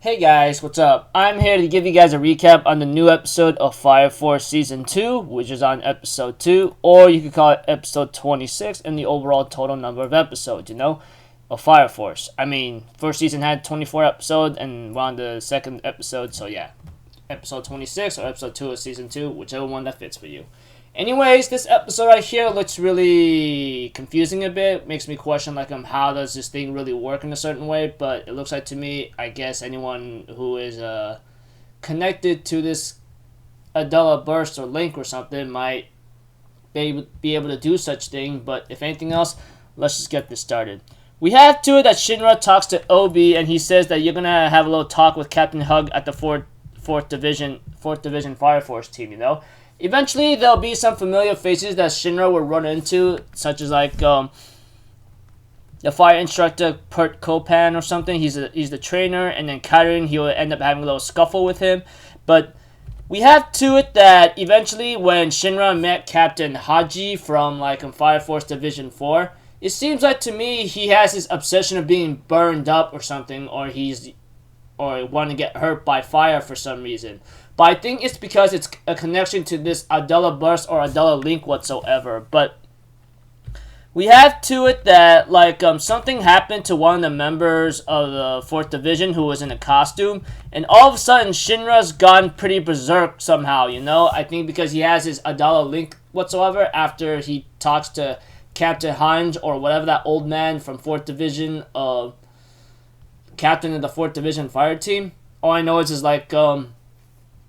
Hey guys, what's up? I'm here to give you guys a recap on the new episode of Fire Force Season 2, which is on episode 2, or you could call it episode 26 in the overall total number of episodes, of Fire Force. I mean, first season had 24 episodes, and we're on the second episode, so yeah. Episode 26 or episode 2 of Season 2, whichever one that fits for you. Anyways, this episode right here looks really confusing a bit. Makes me question how does this thing really work in a certain way, but it looks like to me, I guess anyone who is connected to this Adela burst or link or something might be able to do such thing, but if anything else, let's just get this started. We have to it that Shinra talks to Obi, and he says that you're gonna have a little talk with Captain Hug at the 4th Division Fire Force team, Eventually, there'll be some familiar faces that Shinra will run into, such as the fire instructor Pert Kopan or something. He's the trainer, and then Kairin, he will end up having a little scuffle with him. But we have to it that eventually, when Shinra met Captain Haji from Fire Force Division 4, it seems like to me he has this obsession of being burned up or something, or want to get hurt by fire for some reason. But I think it's because it's a connection to this Adela burst or Adela link whatsoever. But we have to it that something happened to one of the members of the 4th Division who was in a costume, and all of a sudden Shinra's gone pretty berserk somehow, I think because he has his Adela link whatsoever after he talks to Captain Hanj or whatever, that old man from 4th Division, captain of the 4th Division fire team. All I know is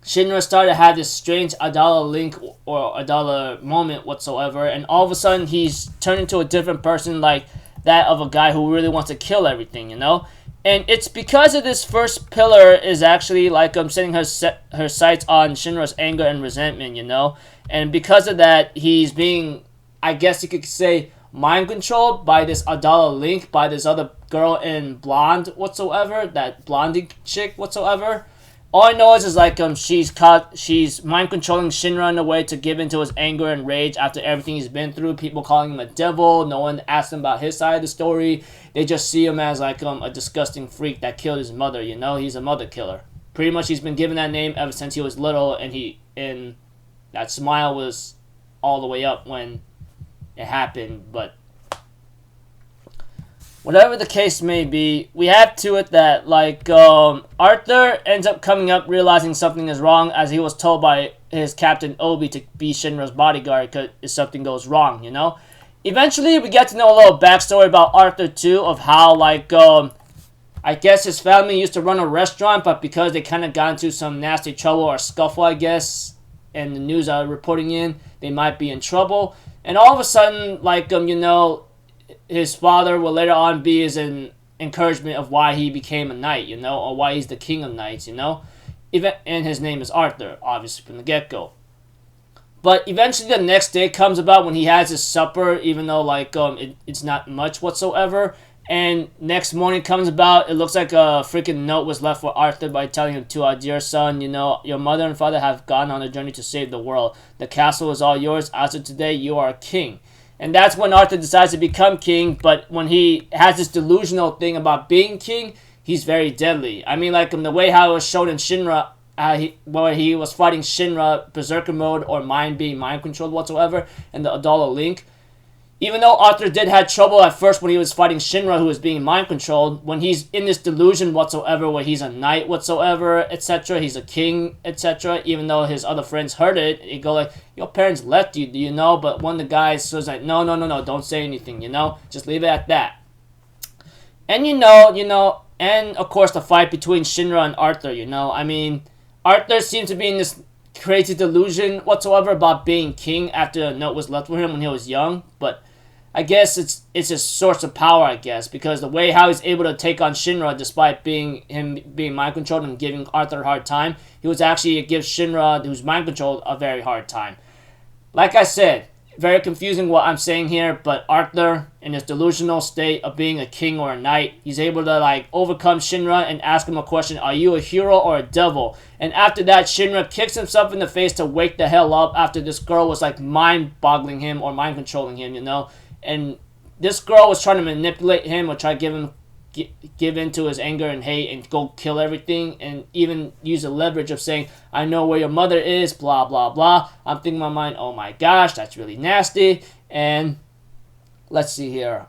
Shinra started to have this strange Adala link or Adala moment whatsoever, and all of a sudden he's turned into a different person, like that of a guy who really wants to kill everything, And it's because of this first pillar is actually setting her sights on Shinra's anger and resentment, And because of that, he's being, I guess you could say, mind controlled by this Adala link, by this other girl in blonde whatsoever, that blondie chick whatsoever. All I know is she's mind controlling Shinra in a way to give into his anger and rage after everything he's been through. People calling him a devil. No one asks him about his side of the story. They just see him as a disgusting freak that killed his mother. He's a mother killer. Pretty much, he's been given that name ever since he was little, and that smile was all the way up when it happened. But whatever the case may be, we have to it that Arthur ends up coming up realizing something is wrong, as he was told by his captain Obi to be Shinra's bodyguard if something goes wrong, Eventually, we get to know a little backstory about Arthur too, of how I guess his family used to run a restaurant, but because they kind of got into some nasty trouble or scuffle, I guess, and the news are reporting in, they might be in trouble. And all of a sudden, his father will later on be his encouragement of why he became a knight, or why he's the king of knights, And his name is Arthur, obviously, from the get-go. But eventually the next day comes about when he has his supper, even though, it's not much whatsoever. And next morning comes about, it looks like a freaking note was left for Arthur by telling him to, our dear son, your mother and father have gone on a journey to save the world. The castle is all yours. As of today, you are a king. And that's when Arthur decides to become king, but when he has this delusional thing about being king, he's very deadly. I mean, the way how it was shown in Shinra, when he was fighting Shinra, Berserker mode, or being mind controlled whatsoever, and the Adala link. Even though Arthur did have trouble at first when he was fighting Shinra, who was being mind controlled, when he's in this delusion whatsoever, where he's a knight whatsoever, etc., he's a king, etc., even though his other friends heard it, he go your parents left you, do you know? But one of the guys was no, don't say anything, just leave it at that. And and of course the fight between Shinra and Arthur, I mean, Arthur seems to be in this crazy delusion whatsoever about being king after a note was left for him when he was young, but I guess it's his source of power, I guess, because the way how he's able to take on Shinra despite being mind controlled and giving Arthur a hard time, he was actually give Shinra, who's mind controlled, a very hard time. Like I said, very confusing what I'm saying here, but Arthur, in his delusional state of being a king or a knight, he's able to overcome Shinra and ask him a question, are you a hero or a devil? And after that, Shinra kicks himself in the face to wake the hell up after this girl was mind-boggling him or mind-controlling him, And this girl was trying to manipulate him or try to give him give in to his anger and hate and go kill everything, and even use the leverage of saying, I know where your mother is, blah, blah, blah. I'm thinking in my mind, oh my gosh, that's really nasty. And let's see here.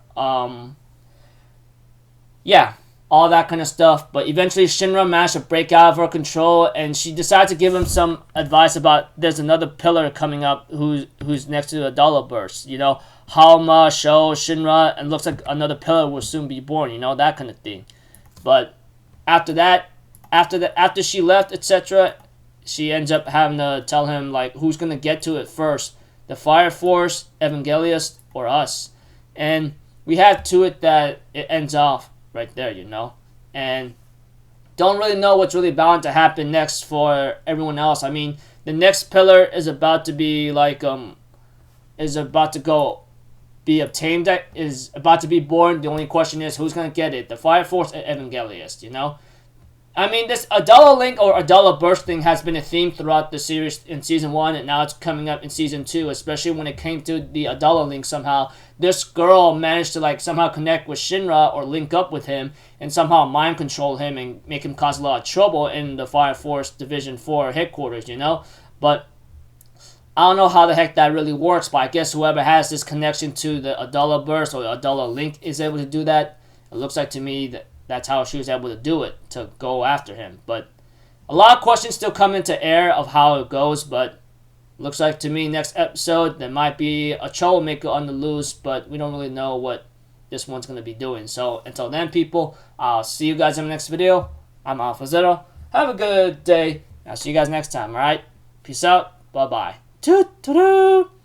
Yeah, all that kind of stuff. But eventually Shinra managed to break out of her control, and she decided to give him some advice about there's another pillar coming up who's next to the dollar burst. You know, Halma, Sho, Shinra, and looks like another pillar will soon be born. You know, that kind of thing. But after she left, etc., she ends up having to tell him like who's gonna get to it first: the Fire Force, Evangelius, or us. And we have to it that it ends off right there, you know, and don't really know what's really bound to happen next for everyone else. I mean, the next pillar is about to be like is about to go be obtained, that is about to be born. The only question is who's gonna get it, the Fire Force and Evangelius, you know. I mean, this Adala Link or Adala Burst thing has been a theme throughout the series in Season 1, and now it's coming up in Season 2, especially when it came to the Adala Link somehow. This girl managed to, like, somehow connect with Shinra or link up with him and somehow mind control him and make him cause a lot of trouble in the Fire Force Division 4 headquarters, you know? But I don't know how the heck that really works, but I guess whoever has this connection to the Adala Burst or the Adala Link is able to do that. It looks like to me that that's how she was able to do it, to go after him. But a lot of questions still come into air of how it goes, but looks like to me next episode there might be a troublemaker on the loose, but we don't really know what this one's going to be doing. So until then, people, I'll see you guys in the next video. I'm Alpha Zero. Have a good day. I'll see you guys next time, alright? Peace out. Bye-bye. Toot-toot-toot.